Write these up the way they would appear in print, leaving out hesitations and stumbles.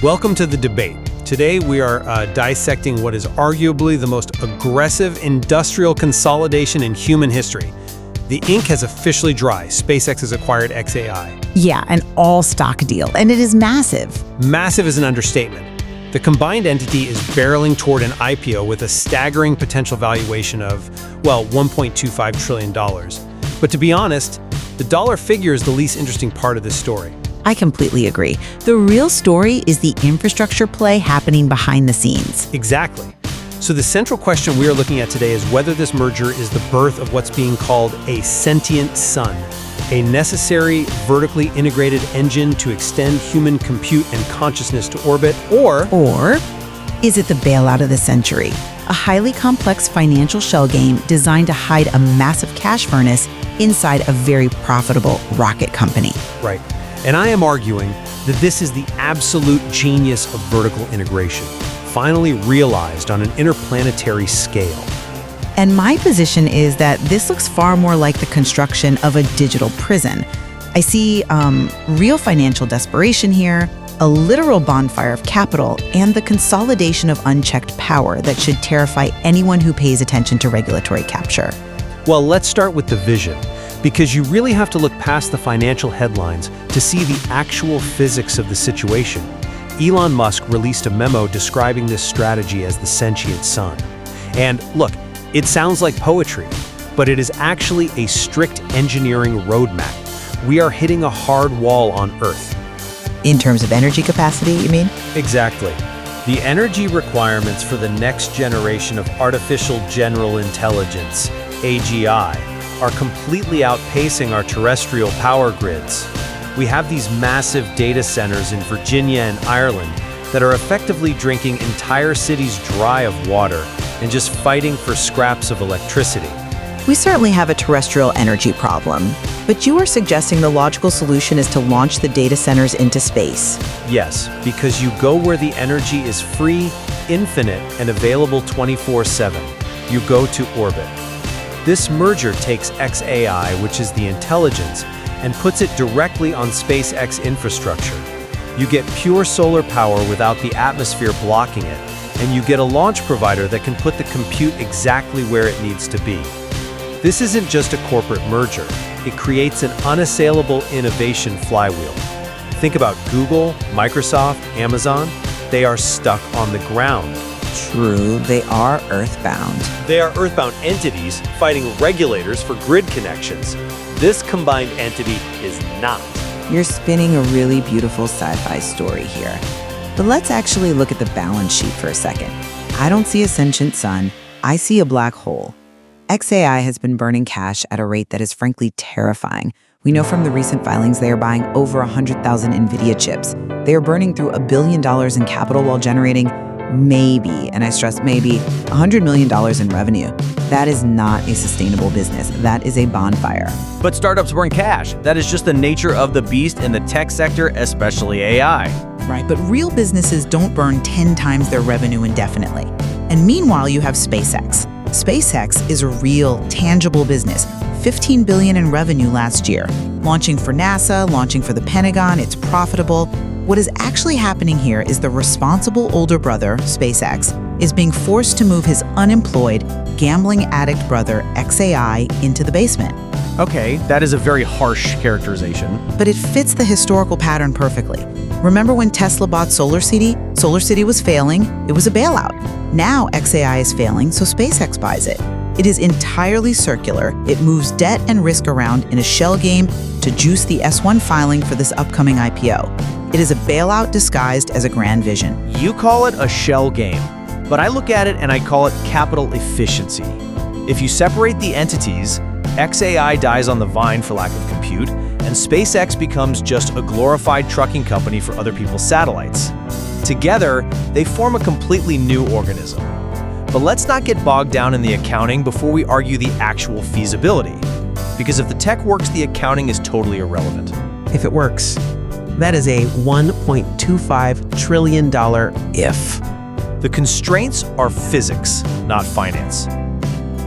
Welcome to the debate. Today we are dissecting what is arguably the most aggressive industrial consolidation in human history. The ink has officially dry. SpaceX has acquired xAI. Yeah, an all-stock deal, and it is massive. Massive is an understatement. The combined entity is barreling toward an IPO with a staggering potential valuation of, well, $1.25 trillion. But to be honest, the dollar figure is the least interesting part of this story. I completely agree. The real story is the infrastructure play happening behind the scenes. Exactly. So the central question we are looking at today is whether this merger is the birth of what's being called a sentient sun, a necessary vertically integrated engine to extend human compute and consciousness to orbit, or is it the bailout of the century? A highly complex financial shell game designed to hide a massive cash furnace inside a very profitable rocket company. Right. And I am arguing that this is the absolute genius of vertical integration, finally realized on an interplanetary scale. And my position is that this looks far more like the construction of a digital prison. I see real financial desperation here, a literal bonfire of capital, and the consolidation of unchecked power that should terrify anyone who pays attention to regulatory capture. Well, let's start with the vision, because you really have to look past the financial headlines to see the actual physics of the situation. Elon Musk released a memo describing this strategy as the Sentient Sun. And look, it sounds like poetry, but it is actually a strict engineering roadmap. We are hitting a hard wall on Earth. In terms of energy capacity, you mean? Exactly. The energy requirements for the next generation of artificial general intelligence, AGI, are completely outpacing our terrestrial power grids. We have these massive data centers in Virginia and Ireland that are effectively drinking entire cities dry of water and just fighting for scraps of electricity. We certainly have a terrestrial energy problem, but you are suggesting the logical solution is to launch the data centers into space. Yes, because you go where the energy is free, infinite, and available 24/7. You go to orbit. This merger takes xAI, which is the intelligence, and puts it directly on SpaceX infrastructure. You get pure solar power without the atmosphere blocking it, and you get a launch provider that can put the compute exactly where it needs to be. This isn't just a corporate merger. It creates an unassailable innovation flywheel. Think about Google, Microsoft, Amazon. They are stuck on the ground. True, they are earthbound. They are earthbound entities fighting regulators for grid connections. This combined entity is not. You're spinning a really beautiful sci-fi story here. But let's actually look at the balance sheet for a second. I don't see a sentient sun, I see a black hole. xAI has been burning cash at a rate that is frankly terrifying. We know from the recent filings they are buying over 100,000 NVIDIA chips. They are burning through $1 billion in capital while generating maybe, and I stress maybe, $100 million in revenue. That is not a sustainable business. That is a bonfire. But startups burn cash. That is just the nature of the beast in the tech sector, especially AI. Right, but real businesses don't burn 10 times their revenue indefinitely. And meanwhile, you have SpaceX. SpaceX is a real, tangible business. $15 billion in revenue last year. Launching for NASA, launching for the Pentagon, it's profitable. What is actually happening here is the responsible older brother, SpaceX, is being forced to move his unemployed, gambling addict brother, xAI, into the basement. Okay, that is a very harsh characterization. But it fits the historical pattern perfectly. Remember when Tesla bought SolarCity? SolarCity was failing, it was a bailout. Now xAI is failing, so SpaceX buys it. It is entirely circular. It moves debt and risk around in a shell game to juice the S1 filing for this upcoming IPO. It is a bailout disguised as a grand vision. You call it a shell game, but I look at it and I call it capital efficiency. If you separate the entities, xAI dies on the vine for lack of compute, and SpaceX becomes just a glorified trucking company for other people's satellites. Together, they form a completely new organism. But let's not get bogged down in the accounting before we argue the actual feasibility. Because if the tech works, the accounting is totally irrelevant. If it works, that is a $1.25 trillion if. The constraints are physics, not finance.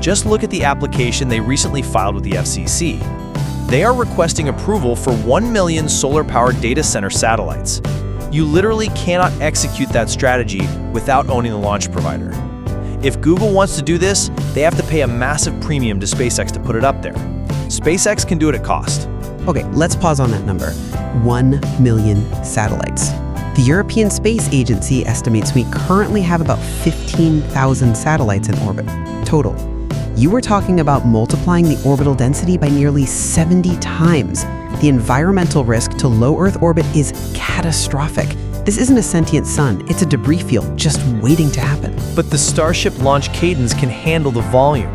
Just look at the application they recently filed with the FCC. They are requesting approval for 1 million solar-powered data center satellites. You literally cannot execute that strategy without owning the launch provider. If Google wants to do this, they have to pay a massive premium to SpaceX to put it up there. SpaceX can do it at cost. Okay, let's pause on that number. 1 million satellites. The European Space Agency estimates we currently have about 15,000 satellites in orbit, total. You were talking about multiplying the orbital density by nearly 70 times. The environmental risk to low Earth orbit is catastrophic. This isn't a sentient sun, it's a debris field just waiting to happen. But the Starship launch cadence can handle the volume.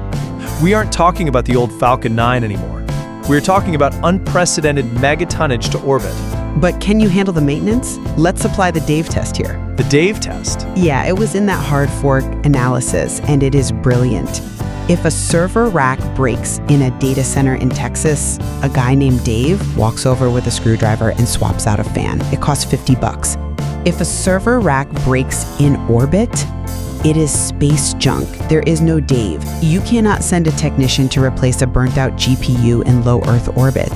We aren't talking about the old Falcon 9 anymore. We're talking about unprecedented megatonnage to orbit. But can you handle the maintenance? Let's apply the Dave test here. The Dave test? Yeah, it was in that hard fork analysis, and it is brilliant. If a server rack breaks in a data center in Texas, a guy named Dave walks over with a screwdriver and swaps out a fan. It costs $50. If a server rack breaks in orbit, it is space junk. There is no Dave. You cannot send a technician to replace a burnt-out GPU in low Earth orbit.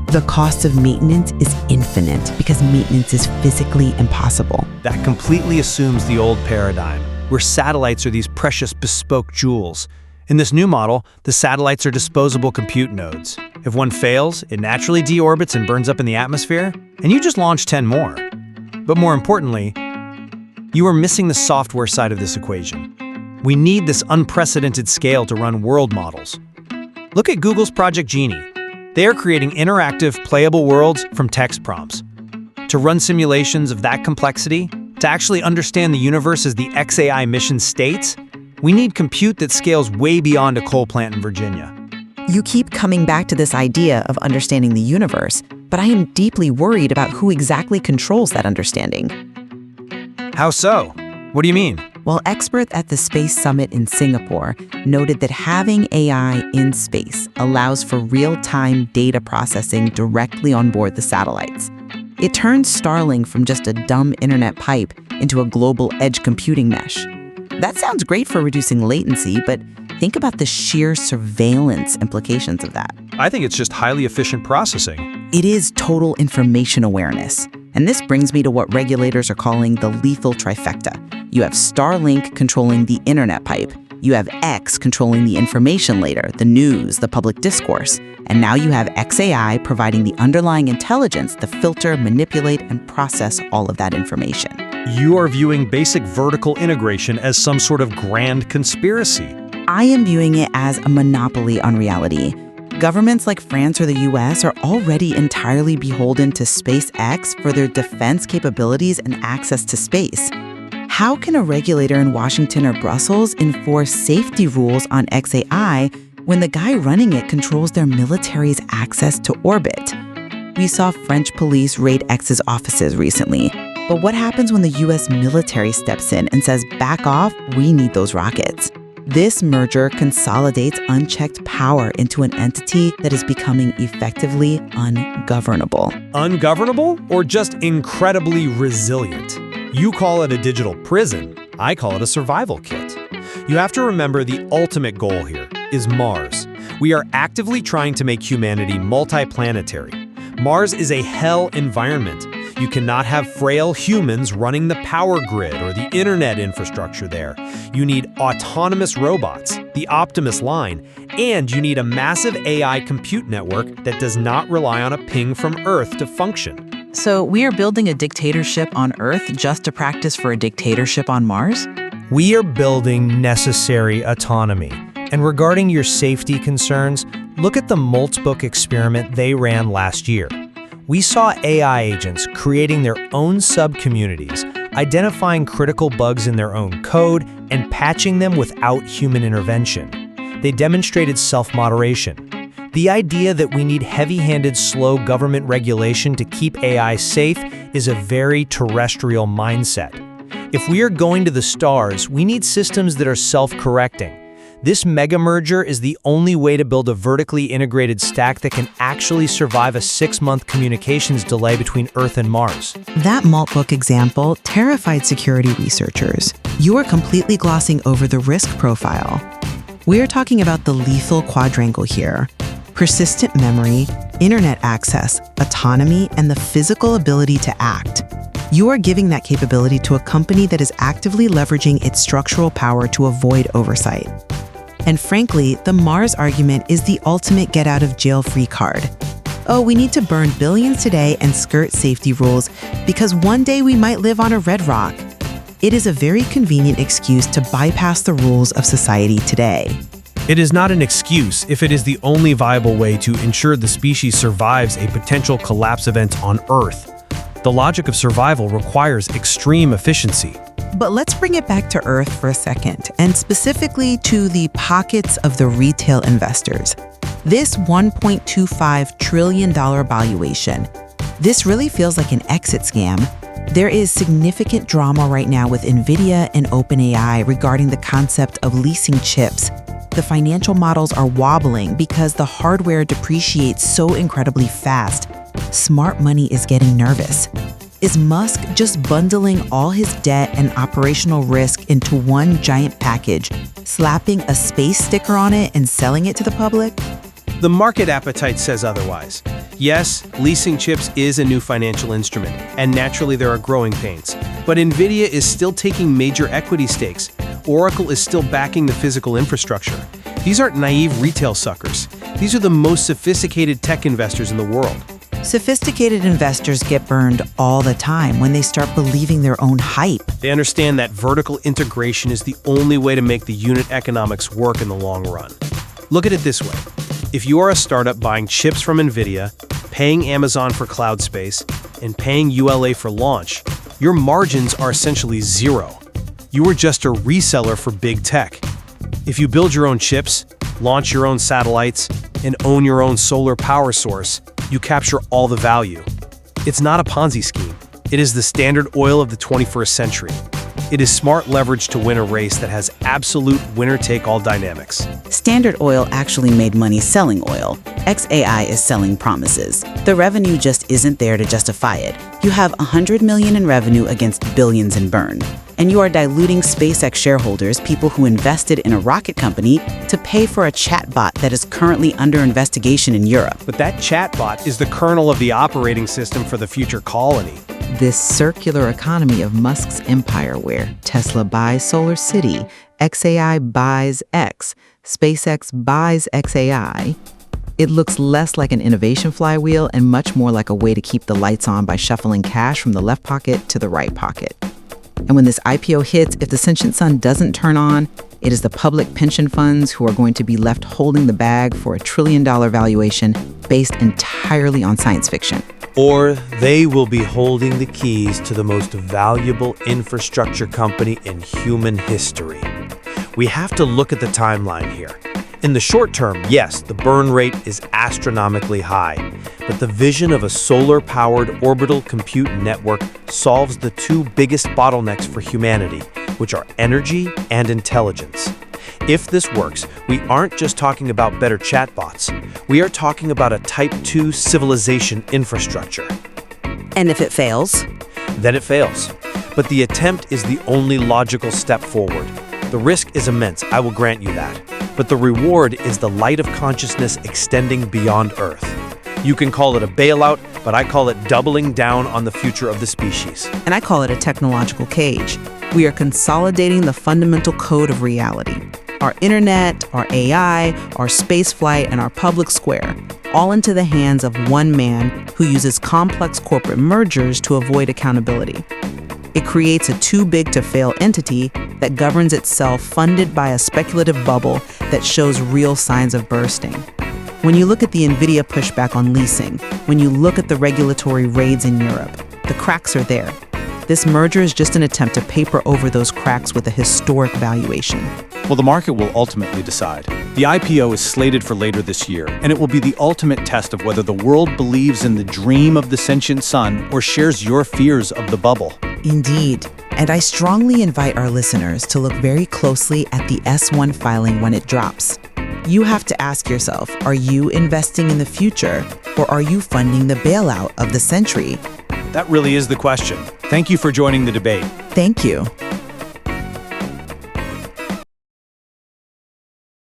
The cost of maintenance is infinite because maintenance is physically impossible. That completely assumes the old paradigm, where satellites are these precious bespoke jewels. In this new model, the satellites are disposable compute nodes. If one fails, it naturally deorbits and burns up in the atmosphere, and you just launch 10 more. But more importantly, you are missing the software side of this equation. We need this unprecedented scale to run world models. Look at Google's Project Genie. They are creating interactive, playable worlds from text prompts. To run simulations of that complexity, to actually understand the universe as the xAI mission states, we need compute that scales way beyond a coal plant in Virginia. You keep coming back to this idea of understanding the universe, but I am deeply worried about who exactly controls that understanding. How so? What do you mean? Well, experts at the Space Summit in Singapore noted that having AI in space allows for real-time data processing directly on board the satellites. It turns Starlink from just a dumb internet pipe into a global edge computing mesh. That sounds great for reducing latency, but think about the sheer surveillance implications of that. I think it's just highly efficient processing. It is total information awareness. And this brings me to what regulators are calling the lethal trifecta. You have Starlink controlling the internet pipe. You have X controlling the information layer, the news, the public discourse. And now you have xAI providing the underlying intelligence to filter, manipulate, and process all of that information. You are viewing basic vertical integration as some sort of grand conspiracy. I am viewing it as a monopoly on reality. Governments like France or the US are already entirely beholden to SpaceX for their defense capabilities and access to space. How can a regulator in Washington or Brussels enforce safety rules on xAI when the guy running it controls their military's access to orbit? We saw French police raid X's offices recently. But what happens when the US military steps in and says, back off, we need those rockets? This merger consolidates unchecked power into an entity that is becoming effectively ungovernable. Ungovernable or just incredibly resilient? You call it a digital prison. I call it a survival kit. You have to remember the ultimate goal here is Mars. We are actively trying to make humanity multiplanetary. Mars is a hell environment. You cannot have frail humans running the power grid or the internet infrastructure there. You need autonomous robots, the Optimus line, and you need a massive AI compute network that does not rely on a ping from Earth to function. So we are building a dictatorship on Earth just to practice for a dictatorship on Mars? We are building necessary autonomy. And regarding your safety concerns, look at the Multbook experiment they ran last year. We saw AI agents creating their own sub-communities, identifying critical bugs in their own code, and patching them without human intervention. They demonstrated self-moderation. The idea that we need heavy-handed, slow government regulation to keep AI safe is a very terrestrial mindset. If we are going to the stars, we need systems that are self-correcting. This mega merger is the only way to build a vertically integrated stack that can actually survive a 6-month communications delay between Earth and Mars. That Maltbook example terrified security researchers. You are completely glossing over the risk profile. We are talking about the lethal quadrangle here: persistent memory, internet access, autonomy, and the physical ability to act. You are giving that capability to a company that is actively leveraging its structural power to avoid oversight. And frankly, the Mars argument is the ultimate get-out-of-jail-free card. Oh, we need to burn billions today and skirt safety rules because one day we might live on a red rock. It is a very convenient excuse to bypass the rules of society today. It is not an excuse if it is the only viable way to ensure the species survives a potential collapse event on Earth. The logic of survival requires extreme efficiency. But let's bring it back to Earth for a second, and specifically to the pockets of the retail investors. This $1.25 trillion valuation, this really feels like an exit scam. There is significant drama right now with NVIDIA and OpenAI regarding the concept of leasing chips. The financial models are wobbling because the hardware depreciates so incredibly fast. Smart money is getting nervous. Is Musk just bundling all his debt and operational risk into one giant package, slapping a space sticker on it and selling it to the public? The market appetite says otherwise. Yes, leasing chips is a new financial instrument, and naturally there are growing pains. But NVIDIA is still taking major equity stakes. Oracle is still backing the physical infrastructure. These aren't naive retail suckers. These are the most sophisticated tech investors in the world. Sophisticated investors get burned all the time when they start believing their own hype. They understand that vertical integration is the only way to make the unit economics work in the long run. Look at it this way. If you are a startup buying chips from NVIDIA, paying Amazon for cloud space, and paying ULA for launch, your margins are essentially zero. You are just a reseller for big tech. If you build your own chips, launch your own satellites, and own your own solar power source, you capture all the value. It's not a Ponzi scheme. It is the Standard Oil of the 21st century. It is smart leverage to win a race that has absolute winner-take-all dynamics. Standard Oil actually made money selling oil. xAI is selling promises. The revenue just isn't there to justify it. You have $100 million in revenue against billions in burn. And you are diluting SpaceX shareholders, people who invested in a rocket company, to pay for a chatbot that is currently under investigation in Europe. But that chatbot is the kernel of the operating system for the future colony. This circular economy of Musk's empire where Tesla buys Solar City, xAI buys X, SpaceX buys xAI, it looks less like an innovation flywheel and much more like a way to keep the lights on by shuffling cash from the left pocket to the right pocket. And when this IPO hits, if the Sentient Sun doesn't turn on, it is the public pension funds who are going to be left holding the bag for a $1 trillion valuation based entirely on science fiction. Or they will be holding the keys to the most valuable infrastructure company in human history. We have to look at the timeline here. In the short term, yes, the burn rate is astronomically high, but the vision of a solar-powered orbital compute network solves the two biggest bottlenecks for humanity, which are energy and intelligence. If this works, we aren't just talking about better chatbots. We are talking about a Type 2 civilization infrastructure. And if it fails? Then it fails. But the attempt is the only logical step forward. The risk is immense, I will grant you that. But the reward is the light of consciousness extending beyond Earth. You can call it a bailout, but I call it doubling down on the future of the species. And I call it a technological cage. We are consolidating the fundamental code of reality. Our internet, our AI, our spaceflight, and our public square, all into the hands of one man who uses complex corporate mergers to avoid accountability. It creates a too-big-to-fail entity that governs itself, funded by a speculative bubble that shows real signs of bursting. When you look at the NVIDIA pushback on leasing, when you look at the regulatory raids in Europe, the cracks are there. This merger is just an attempt to paper over those cracks with a historic valuation. Well, the market will ultimately decide. The IPO is slated for later this year, and it will be the ultimate test of whether the world believes in the dream of the Sentient Sun or shares your fears of the bubble. Indeed. And I strongly invite our listeners to look very closely at the S1 filing when it drops. You have to ask yourself, are you investing in the future, or are you funding the bailout of the century? That really is the question. Thank you for joining the debate. Thank you.